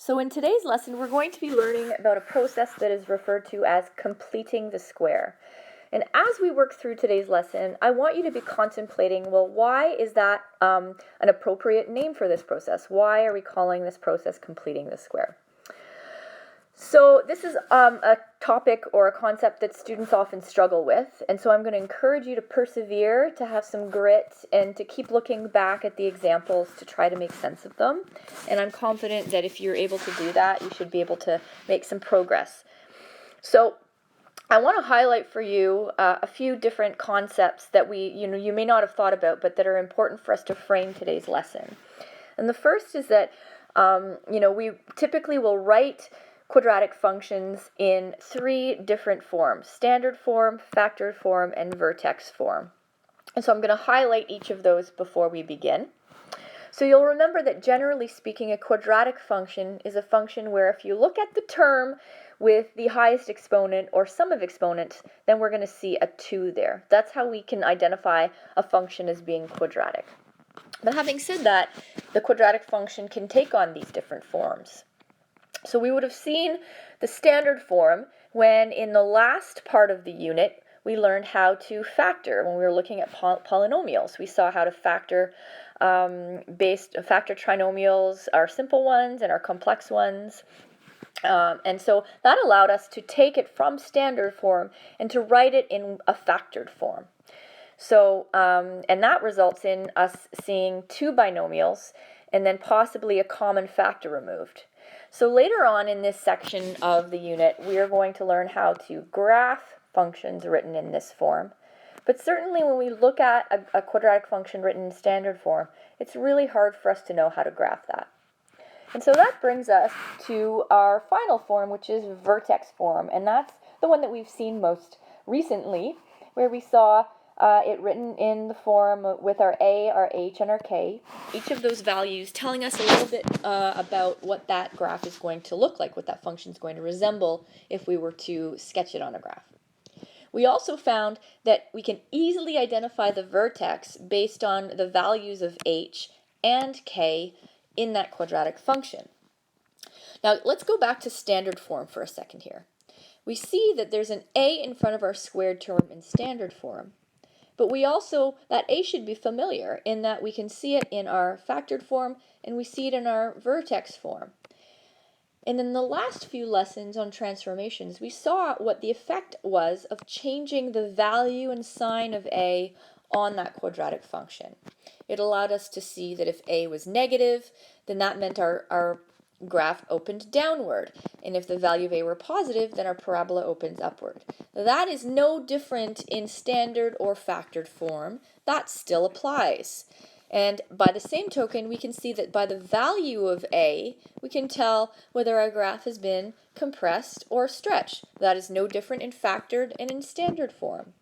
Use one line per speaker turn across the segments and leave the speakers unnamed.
So in today's lesson, we're going to be learning about a process that is referred to as completing the square. And as we work through today's lesson, I want you to be contemplating, well, why is that an appropriate name for this process? Why are we calling this process completing the square? So this is a topic or a concept that students often struggle with, and so I'm going to encourage you to persevere, to have some grit, and to keep looking back at the examples to try to make sense of them. And I'm confident that if you're able to do that, you should be able to make some progress. So I want to highlight for you a few different concepts that you may not have thought about, but that are important for us to frame today's lesson. And the first is that we typically will write quadratic functions in three different forms: standard form, factored form, and vertex form. And so I'm going to highlight each of those before we begin. So you'll remember that generally speaking, a quadratic function is a function where if you look at the term with the highest exponent or sum of exponents, then we're going to see a 2 there. That's how we can identify a function as being quadratic. But having said that, the quadratic function can take on these different forms. So we would have seen the standard form when in the last part of the unit we learned how to factor. When we were looking at polynomials, we saw how to factor factor trinomials, our simple ones and our complex ones. And so that allowed us to take it from standard form and to write it in a factored form. So, and that results in us seeing two binomials and then possibly a common factor removed. So later on in this section of the unit, we are going to learn how to graph functions written in this form. But certainly when we look at a quadratic function written in standard form, it's really hard for us to know how to graph that. And so that brings us to our final form, which is vertex form. And that's the one that we've seen most recently, where we saw it written in the form with our A, our H, and our K, each of those values telling us a little bit about what that graph is going to look like, what that function is going to resemble if we were to sketch it on a graph. We also found that we can easily identify the vertex based on the values of H and K in that quadratic function. Now let's go back to standard form for a second here. We see that there's an A in front of our squared term in standard form. But we also, that A should be familiar in that we can see it in our factored form and we see it in our vertex form. And in the last few lessons on transformations, we saw what the effect was of changing the value and sign of A on that quadratic function. It allowed us to see that if A was negative, then that meant our graph opened downward, and if the value of A were positive, then our parabola opens upward. That is no different in standard or factored form. That still applies. And by the same token, we can see that by the value of A, we can tell whether our graph has been compressed or stretched. That is no different in factored and in standard form.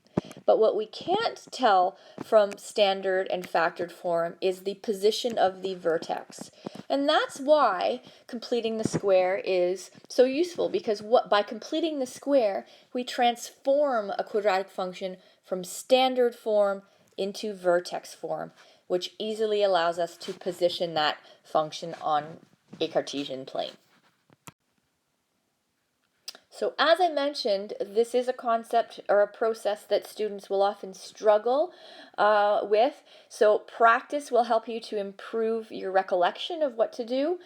But what we can't tell from standard and factored form is the position of the vertex. And that's why completing the square is so useful, because by completing the square, we transform a quadratic function from standard form into vertex form, which easily allows us to position that function on a Cartesian plane. So as I mentioned, this is a concept or a process that students will often struggle with. So practice will help you to improve your recollection of what to do.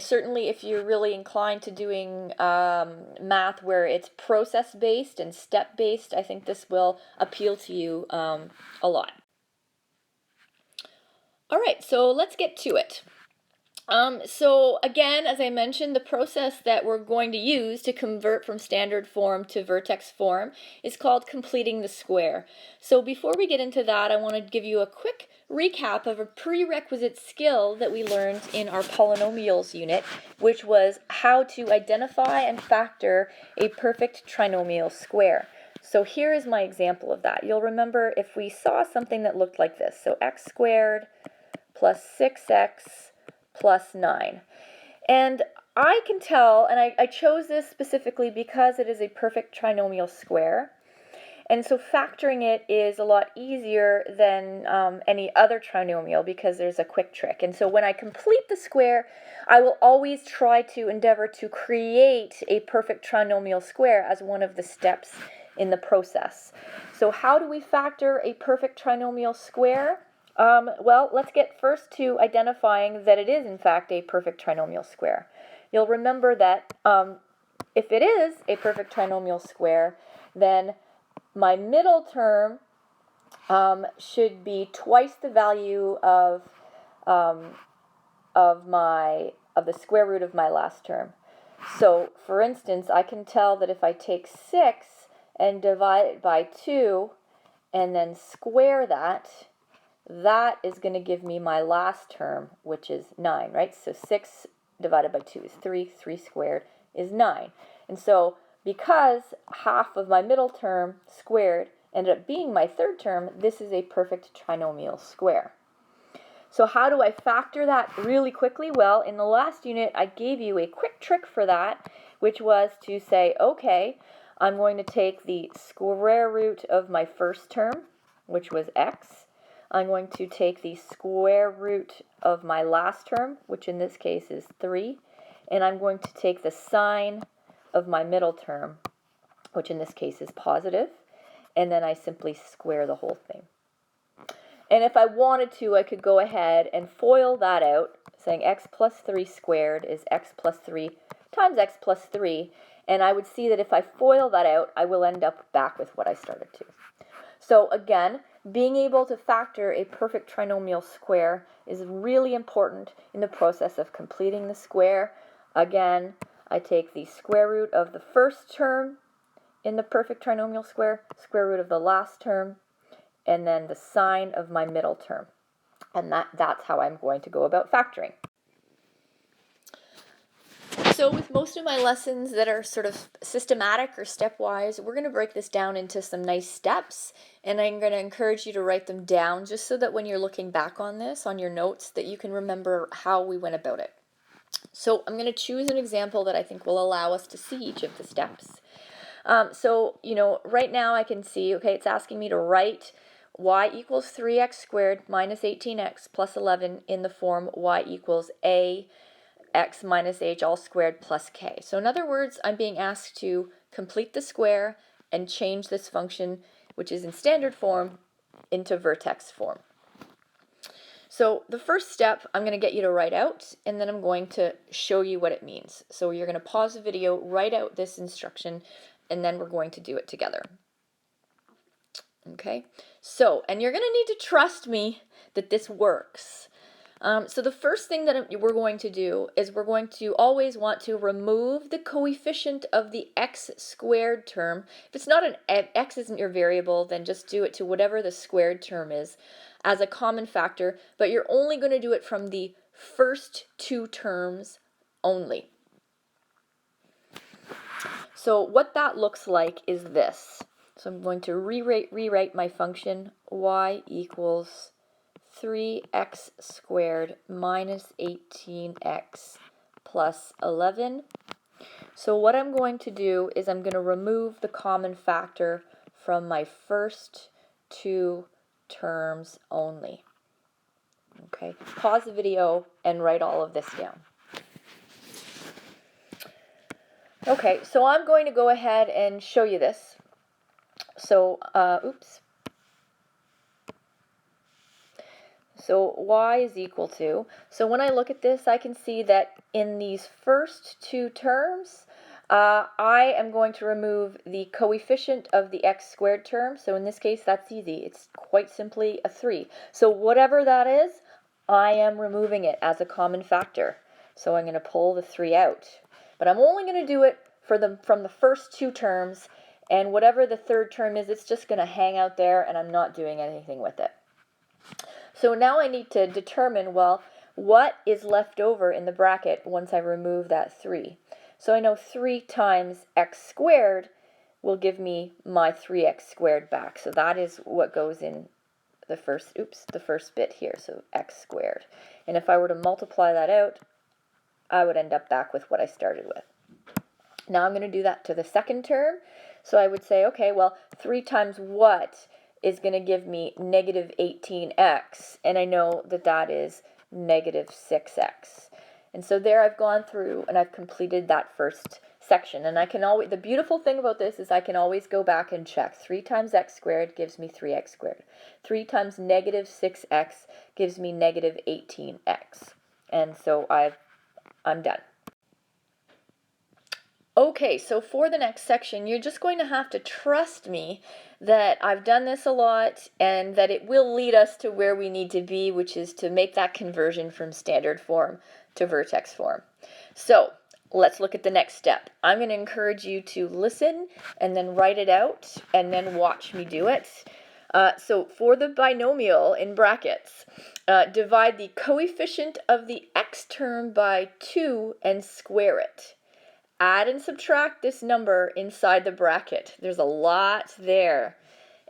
Certainly if you're really inclined to doing math where it's process-based and step-based, I think this will appeal to you a lot. All right, so let's get to it. So again, as I mentioned, the process that we're going to use to convert from standard form to vertex form is called completing the square. So before we get into that, I want to give you a quick recap of a prerequisite skill that we learned in our polynomials unit, which was how to identify and factor a perfect trinomial square. So here is my example of that. You'll remember if we saw something that looked like this. So x squared plus 6x plus 9. And I can tell, and I chose this specifically because it is a perfect trinomial square. And so factoring it is a lot easier than any other trinomial because there's a quick trick. And so when I complete the square, I will always try to endeavor to create a perfect trinomial square as one of the steps in the process. So how do we factor a perfect trinomial square? Well, let's get first to identifying that it is in fact a perfect trinomial square. You'll remember that if it is a perfect trinomial square, then my middle term should be twice the value of the square root of my last term. So, for instance, I can tell that if I take 6 and divide it by 2 and then square that, that is going to give me my last term, which is 9, right? So 6 divided by 2 is 3. 3 squared is 9. And so because half of my middle term squared ended up being my third term, this is a perfect trinomial square. So how do I factor that really quickly? Well, in the last unit, I gave you a quick trick for that, which was to say, okay, I'm going to take the square root of my first term, which was x. I'm going to take the square root of my last term, which in this case is 3, and I'm going to take the sine of my middle term, which in this case is positive, and then I simply square the whole thing. And if I wanted to, I could go ahead and FOIL that out, saying x plus 3 squared is x plus 3 times x plus 3, and I would see that if I FOIL that out, I will end up back with what I started to. So again, being able to factor a perfect trinomial square is really important in the process of completing the square. Again, I take the square root of the first term in the perfect trinomial square, square root of the last term, and then the sine of my middle term. And that's how I'm going to go about factoring. So with most of my lessons that are sort of systematic or stepwise, we're going to break this down into some nice steps, and I'm going to encourage you to write them down just so that when you're looking back on this, on your notes, that you can remember how we went about it. So I'm going to choose an example that I think will allow us to see each of the steps. So, right now I can see, okay, it's asking me to write y equals 3x squared minus 18x plus 11 in the form y equals a x minus h all squared plus k. So in other words, I'm being asked to complete the square and change this function, which is in standard form, into vertex form. So the first step I'm going to get you to write out, and then I'm going to show you what it means. So you're going to pause the video, write out this instruction, and then we're going to do it together. Okay, so, and you're going to need to trust me that this works. So the first thing that we're going to do is we're going to always want to remove the coefficient of the x squared term. If it's not x isn't your variable, then just do it to whatever the squared term is as a common factor, but you're only going to do it from the first two terms only. So what that looks like is this. So I'm going to rewrite my function y equals 3x squared minus 18x plus 11. So what I'm going to do is I'm going to remove the common factor from my first two terms only. Okay, pause the video and write all of this down. Okay, so I'm going to go ahead and show you this. So, So y is equal to, so when I look at this, I can see that in these first two terms, I am going to remove the coefficient of the x squared term. So in this case, that's easy. It's quite simply a 3. So whatever that is, I am removing it as a common factor. So I'm going to pull the 3 out. But I'm only going to do it from the first two terms, and whatever the third term is, it's just going to hang out there, and I'm not doing anything with it. So now I need to determine, well, what is left over in the bracket once I remove that 3. So I know 3 times x squared will give me my 3x squared back. So that is what goes in the first bit here, so x squared. And if I were to multiply that out, I would end up back with what I started with. Now I'm going to do that to the second term. So I would say, okay, well, 3 times what is going to give me negative 18x? And I know that that is negative 6x. And so there I've gone through and I've completed that first section. And I can always, the beautiful thing about this is I can always go back and check. 3 times x squared gives me 3x squared. 3 times negative 6x gives me negative 18x. And so I'm done. Okay, so for the next section, you're just going to have to trust me that I've done this a lot and that it will lead us to where we need to be, which is to make that conversion from standard form to vertex form. So let's look at the next step. I'm going to encourage you to listen and then write it out and then watch me do it. So for the binomial in brackets, divide the coefficient of the x term by 2 and square it. Add and subtract this number inside the bracket. There's a lot there.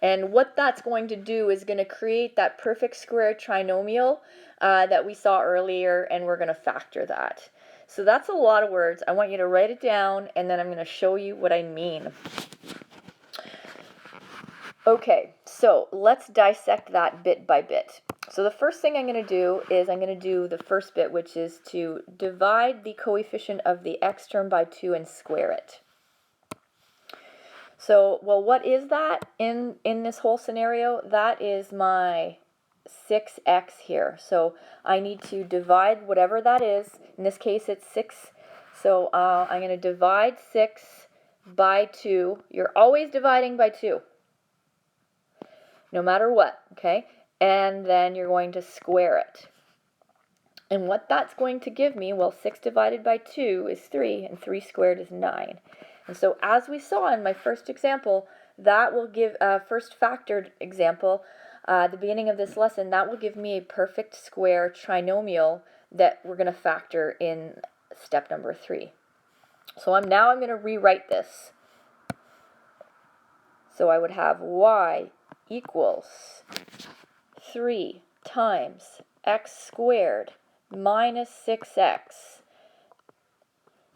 And what that's going to do is going to create that perfect square trinomial that we saw earlier, and we're going to factor that. So that's a lot of words. I want you to write it down, and then I'm going to show you what I mean. Okay, so let's dissect that bit by bit. So the first thing I'm going to do is I'm going to do the first bit, which is to divide the coefficient of the x term by 2 and square it. So, well, what is that in this whole scenario? That is my 6x here. So I need to divide whatever that is. In this case, it's 6. So I'm going to divide 6 by 2. You're always dividing by 2, no matter what, okay? And then you're going to square it. And what that's going to give me, well, 6 divided by 2 is 3, and 3 squared is 9. And so as we saw in my first example, that will give, first factored example, at the beginning of this lesson, that will give me a perfect square trinomial that we're going to factor in step number 3. So I'm going to rewrite this. So I would have y equals 3 times x squared minus 6x.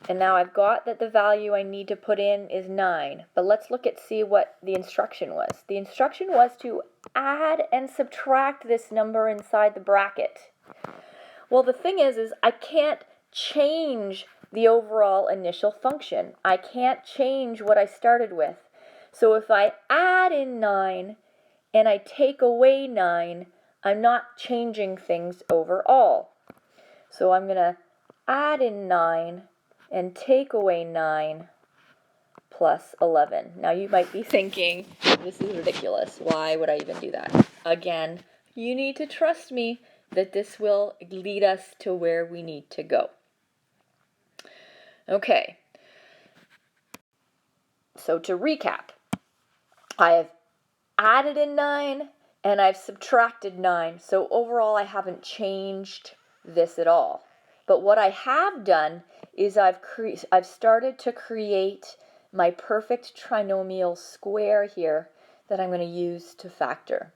And now I've got that the value I need to put in is 9. But let's see what the instruction was. The instruction was to add and subtract this number inside the bracket. Well, the thing is I can't change the overall initial function. I can't change what I started with. So if I add in 9 and I take away 9, I'm not changing things overall. So I'm going to add in 9 and take away 9 plus 11. Now you might be thinking, this is ridiculous. Why would I even do that? Again, you need to trust me that this will lead us to where we need to go. Okay. So to recap, I have added in 9 and I've subtracted 9. So overall I haven't changed this at all. But what I have done is I've started to create my perfect trinomial square here that I'm going to use to factor.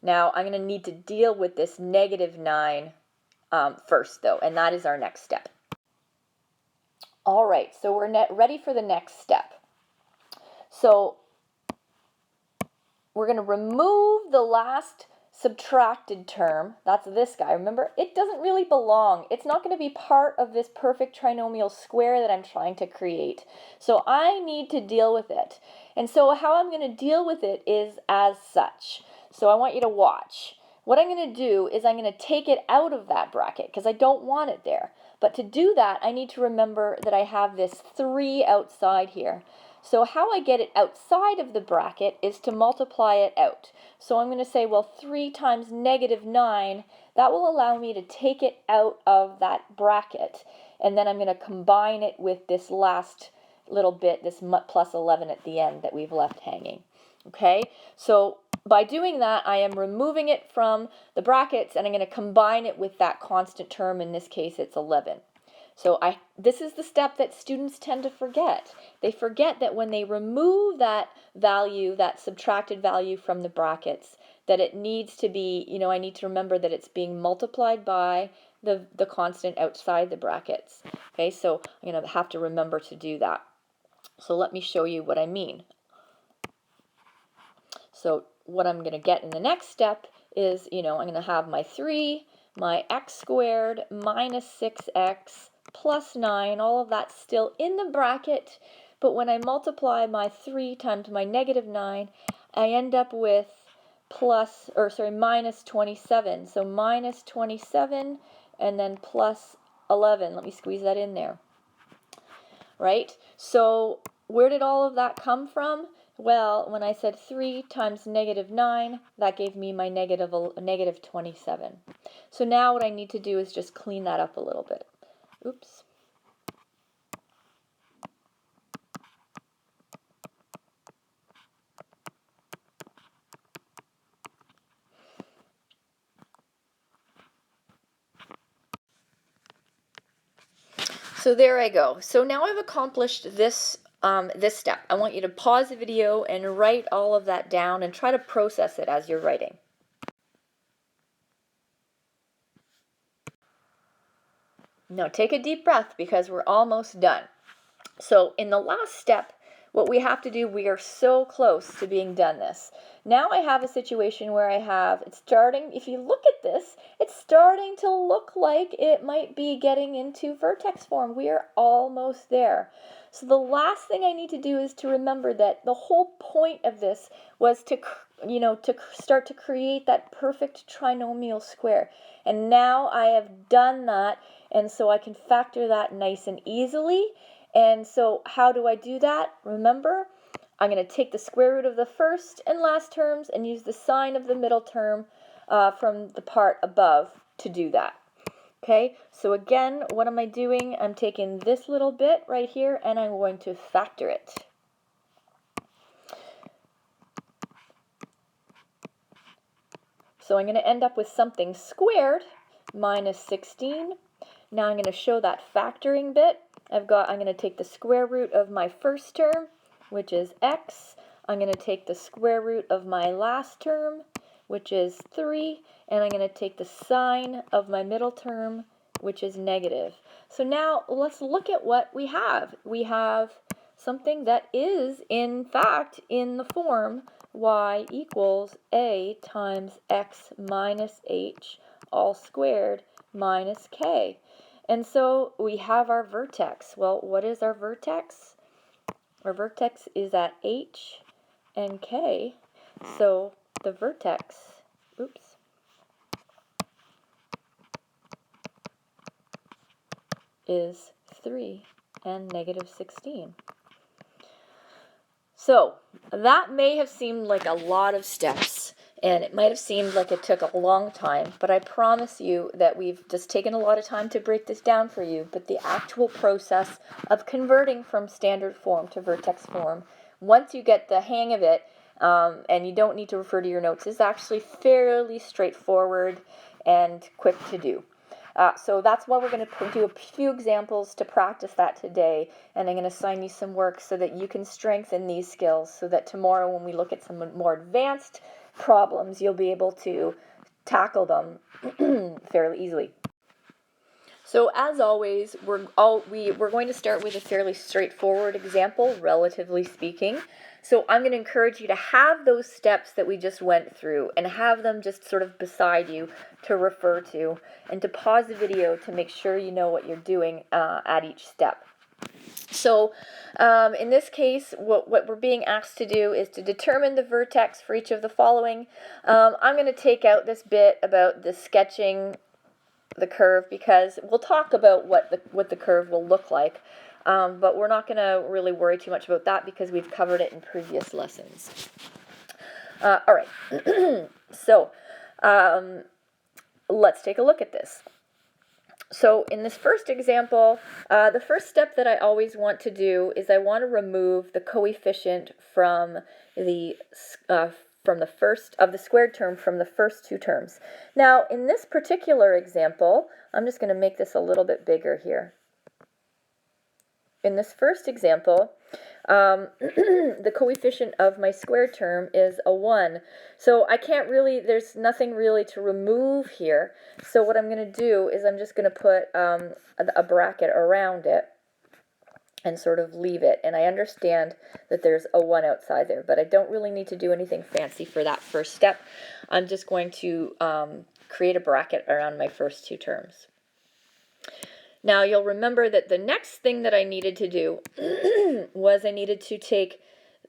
Now I'm going to need to deal with this negative 9 first though, and that is our next step. All right, so we're ready for the next step. So we're going to remove the last subtracted term. That's this guy. Remember, it doesn't really belong. It's not going to be part of this perfect trinomial square that I'm trying to create. So I need to deal with it. And so how I'm going to deal with it is as such. So I want you to watch. What I'm going to do is I'm going to take it out of that bracket because I don't want it there. But to do that, I need to remember that I have this 3 outside here. So how I get it outside of the bracket is to multiply it out. So I'm going to say, well, 3 times negative 9, that will allow me to take it out of that bracket. And then I'm going to combine it with this last little bit, this plus 11 at the end that we've left hanging. Okay, so by doing that, I am removing it from the brackets and I'm going to combine it with that constant term. In this case, it's 11. So this is the step that students tend to forget. They forget that when they remove that value, that subtracted value from the brackets, that it needs to be, I need to remember that it's being multiplied by the constant outside the brackets. Okay, so I'm going to have to remember to do that. So let me show you what I mean. So what I'm going to get in the next step is, I'm going to have my 3, my x squared minus 6x plus 9, all of that's still in the bracket, but when I multiply my 3 times my negative 9, I end up with minus 27. So minus 27 and then plus 11. Let me squeeze that in there. Right? So where did all of that come from? Well, when I said 3 times negative 9, that gave me my negative 27. So now what I need to do is just clean that up a little bit. Oops. So there I go. So now I've accomplished this step. I want you to pause the video and write all of that down and try to process it as you're writing. Now take a deep breath because we're almost done. So in the last step, what we have to do, we are so close to being done this. Now I have a situation where it's starting, if you look at this, it's starting to look like it might be getting into vertex form. We are almost there. So the last thing I need to do is to remember that the whole point of this was to start to create that perfect trinomial square. And now I have done that, and so I can factor that nice and easily. And so how do I do that? Remember, I'm going to take the square root of the first and last terms and use the sign of the middle term from the part above to do that. Okay, so again, what am I doing? I'm taking this little bit right here and I'm going to factor it. So I'm going to end up with something squared minus 16. Now I'm going to show that factoring bit. I'm going to take the square root of my first term, which is x. I'm going to take the square root of my last term, which is 3, and I'm going to take the sign of my middle term, which is negative. So now let's look at what we have. We have something that is, in fact, in the form y equals a times x minus h all squared minus k. And so we have our vertex. Well, what is our vertex? Our vertex is at h and k. So the vertex, is 3 and negative 16. So that may have seemed like a lot of steps, and it might have seemed like it took a long time, but I promise you that we've just taken a lot of time to break this down for you. But the actual process of converting from standard form to vertex form, once you get the hang of it, and you don't need to refer to your notes, is actually fairly straightforward and quick to do. So that's why we're going to do a few examples to practice that today, and I'm going to assign you some work so that you can strengthen these skills so that tomorrow when we look at some more advanced problems, you'll be able to tackle them fairly easily. So as always, we're going to start with a fairly straightforward example, relatively speaking. So I'm going to encourage you to have those steps that we just went through and have them just sort of beside you to refer to, and to pause the video to make sure you know what you're doing at each step. So in this case, what we're being asked to do is to determine the vertex for each of the following. I'm going to take out this bit about the sketching the curve, because we'll talk about what the curve will look like, but we're not going to really worry too much about that because we've covered it in previous lessons. All right, so let's take a look at this. So in this first example, the first step that I always want to do is I want to remove the coefficient from the first of the squared term from the first two terms. Now, in this particular example, I'm just going to make this a little bit bigger here. In this first example, the coefficient of my squared term is a 1. So I can't really, there's nothing really to remove here. So what I'm going to do is I'm just going to put a bracket around it. and sort of leave it. And I understand that there's a 1 outside there, but I don't really need to do anything fancy for that first step. I'm just going to create a bracket around my first two terms. Now you'll remember that the next thing that I needed to do was I needed to take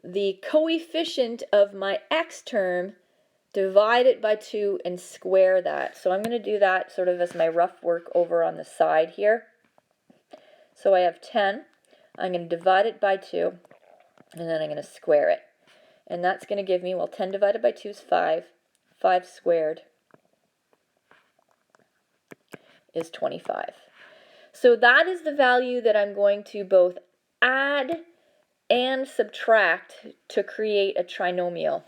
the coefficient of my x term, divide it by 2, and square that. So I'm going to do that sort of as my rough work over on the side here. So I have 10. I'm going to divide it by 2, and then I'm going to square it. And that's going to give me, well, 10 divided by 2 is 5. 5 squared is 25. So that is the value that I'm going to both add and subtract to create a trinomial.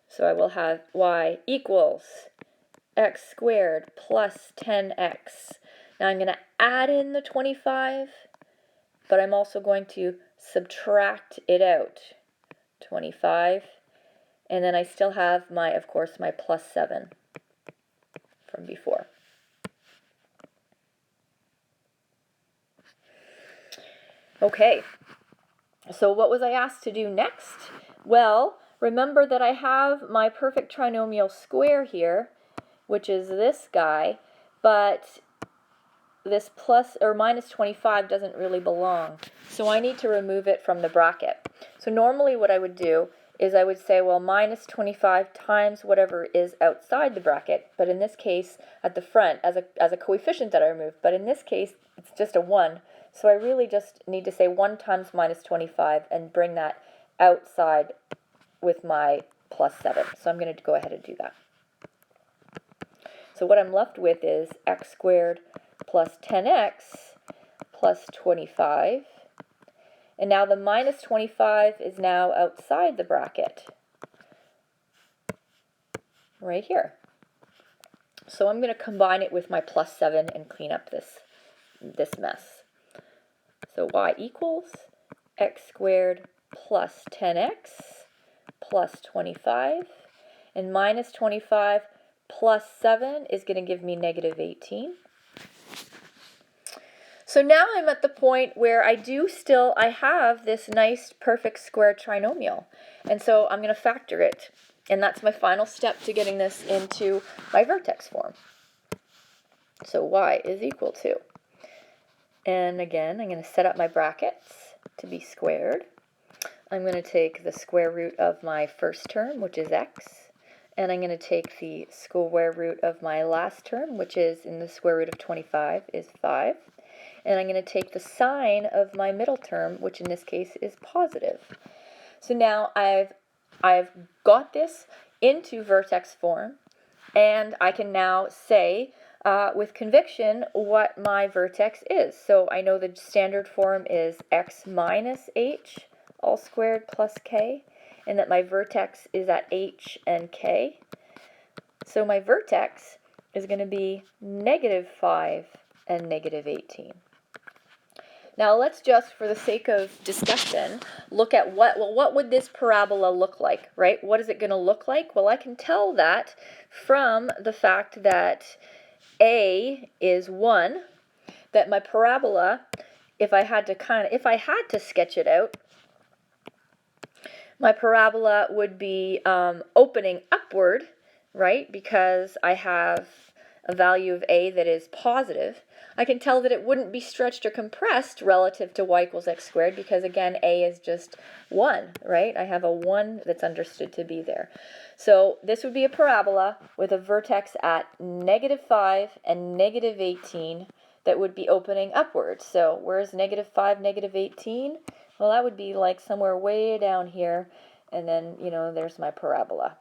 So I will have y equals x squared plus 10x. Now I'm going to add in the 25, but I'm also going to subtract it out. 25. And then I still have my, of course, my plus 7 from before. Okay, so what was I asked to do next? Well, remember that I have my perfect trinomial square here, which is this guy, but this plus or minus 25 doesn't really belong. So I need to remove it from the bracket. So normally what I would do is I would say, well, minus 25 times whatever is outside the bracket, but in this case at the front as a coefficient that I removed, but in this case it's just a 1. So I really just need to say 1 times minus 25 and bring that outside with my plus 7. So I'm going to go ahead and do that. So what I'm left with is x squared plus 10x plus 25. And now the minus 25 is now outside the bracket, right here. So I'm going to combine it with my plus 7 and clean up this mess. So y equals x squared plus 10x plus 25, and minus 25 plus 7 is going to give me negative 18. So now I'm at the point where I have this nice perfect square trinomial, and so I'm going to factor it, and that's my final step to getting this into my vertex form. So y is equal to, and again I'm going to set up my brackets to be squared. I'm going to take the square root of my first term, which is x, and I'm going to take the square root of my last term, which is in the square root of 25 is 5. And I'm going to take the sign of my middle term, which in this case is positive. So now I've got this into vertex form, and I can now say with conviction what my vertex is. So I know the standard form is x minus h all squared plus k, and that my vertex is at h and k. So my vertex is going to be negative 5 and negative 18. Now let's just, for the sake of discussion, look at what would this parabola look like, right? What is it going to look like? Well, I can tell that from the fact that a is 1, that my parabola, if I had to sketch it out, my parabola would be opening upward, right? Because I have a value of a that is positive. I can tell that it wouldn't be stretched or compressed relative to y equals x squared because, again, a is just 1, right? I have a 1 that's understood to be there. So this would be a parabola with a vertex at negative 5 and negative 18 that would be opening upward. So where's negative 5, negative 18? Well, that would be like somewhere way down here, and then, there's my parabola.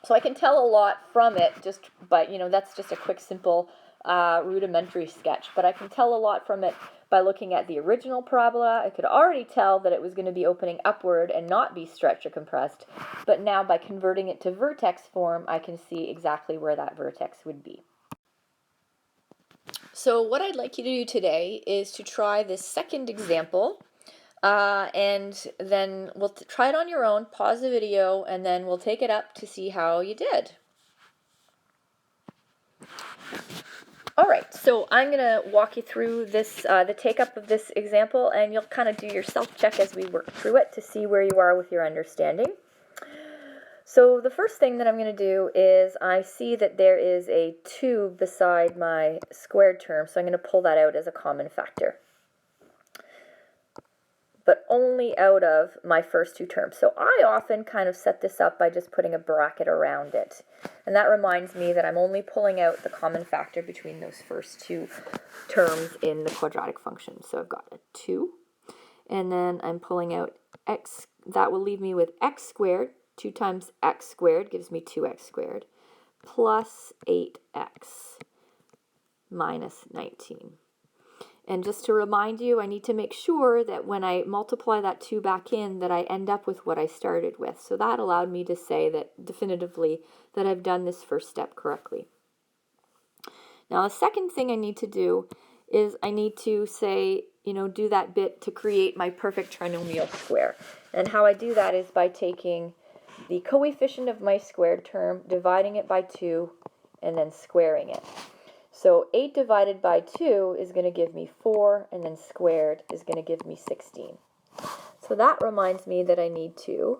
So I can tell a lot from it just by, that's just a quick, simple rudimentary sketch, but I can tell a lot from it by looking at the original parabola. I could already tell that it was going to be opening upward and not be stretched or compressed, but now by converting it to vertex form, I can see exactly where that vertex would be. So what I'd like you to do today is to try this second example, and then we'll try it on your own, pause the video, and then we'll take it up to see how you did. All right, so I'm going to walk you through this, the take-up of this example, and you'll kind of do your self-check as we work through it to see where you are with your understanding. So the first thing that I'm going to do is I see that there is a 2 beside my squared term, so I'm going to pull that out as a common factor, but only out of my first 2 terms. So I often kind of set this up by just putting a bracket around it. And that reminds me that I'm only pulling out the common factor between those first 2 terms in the quadratic function. So I've got a 2, and then I'm pulling out x. That will leave me with x squared. 2 times x squared gives me 2x squared, plus 8x minus 19. And just to remind you, I need to make sure that when I multiply that 2 back in, that I end up with what I started with. So that allowed me to say that definitively that I've done this first step correctly. Now the second thing I need to do is I need to say, do that bit to create my perfect trinomial square. And how I do that is by taking the coefficient of my squared term, dividing it by 2, and then squaring it. So 8 divided by 2 is going to give me 4, and then squared is going to give me 16. So that reminds me that I need to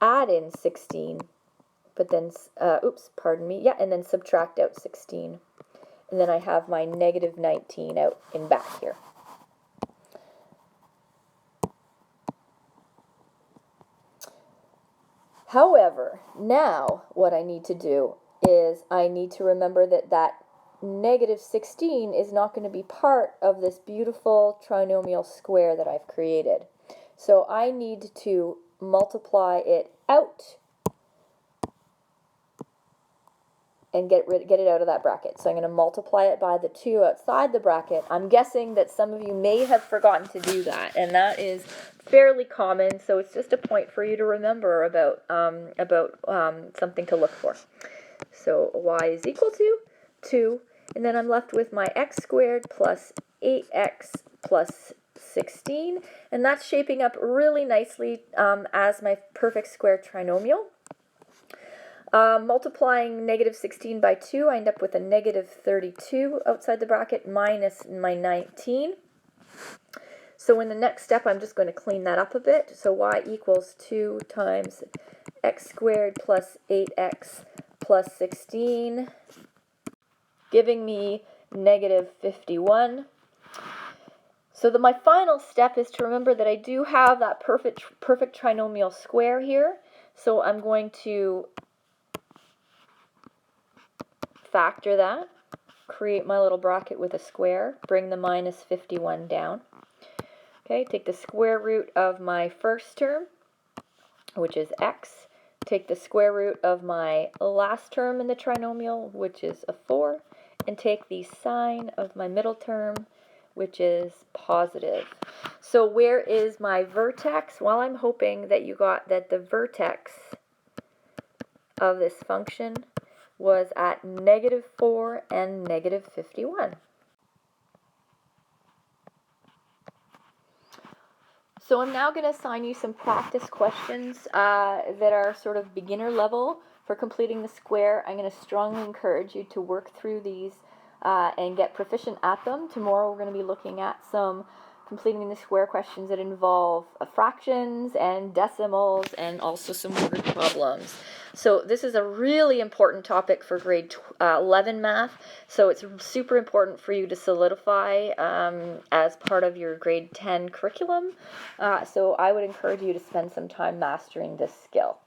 add in 16, but then, and then subtract out 16. And then I have my negative 19 out in back here. However, now what I need to do is I need to remember that negative 16 is not going to be part of this beautiful trinomial square that I've created. So I need to multiply it out and get it out of that bracket. So I'm going to multiply it by the 2 outside the bracket. I'm guessing that some of you may have forgotten to do that, and that is fairly common, so it's just a point for you to remember about something to look for. So y is equal to 2, and then I'm left with my x squared plus 8x plus 16, and that's shaping up really nicely as my perfect square trinomial. Multiplying negative 16 by 2, I end up with a negative 32 outside the bracket minus my 19. So in the next step, I'm just going to clean that up a bit. So y equals 2 times x squared plus 8x plus 16, giving me negative 51. So my final step is to remember that I do have that perfect trinomial square here. So I'm going to factor that, create my little bracket with a square, bring the minus 51 down. Okay, take the square root of my first term, which is x, take the square root of my last term in the trinomial, which is a 4, and take the sine of my middle term, which is positive. So where is my vertex? Well, I'm hoping that you got that the vertex of this function was at negative 4 and negative 51. So I'm now going to assign you some practice questions that are sort of beginner level for completing the square. I'm going to strongly encourage you to work through these and get proficient at them. Tomorrow we're going to be looking at some completing the square questions that involve fractions and decimals and also some word problems. So this is a really important topic for grade 11 math, so it's super important for you to solidify as part of your grade 10 curriculum. So I would encourage you to spend some time mastering this skill.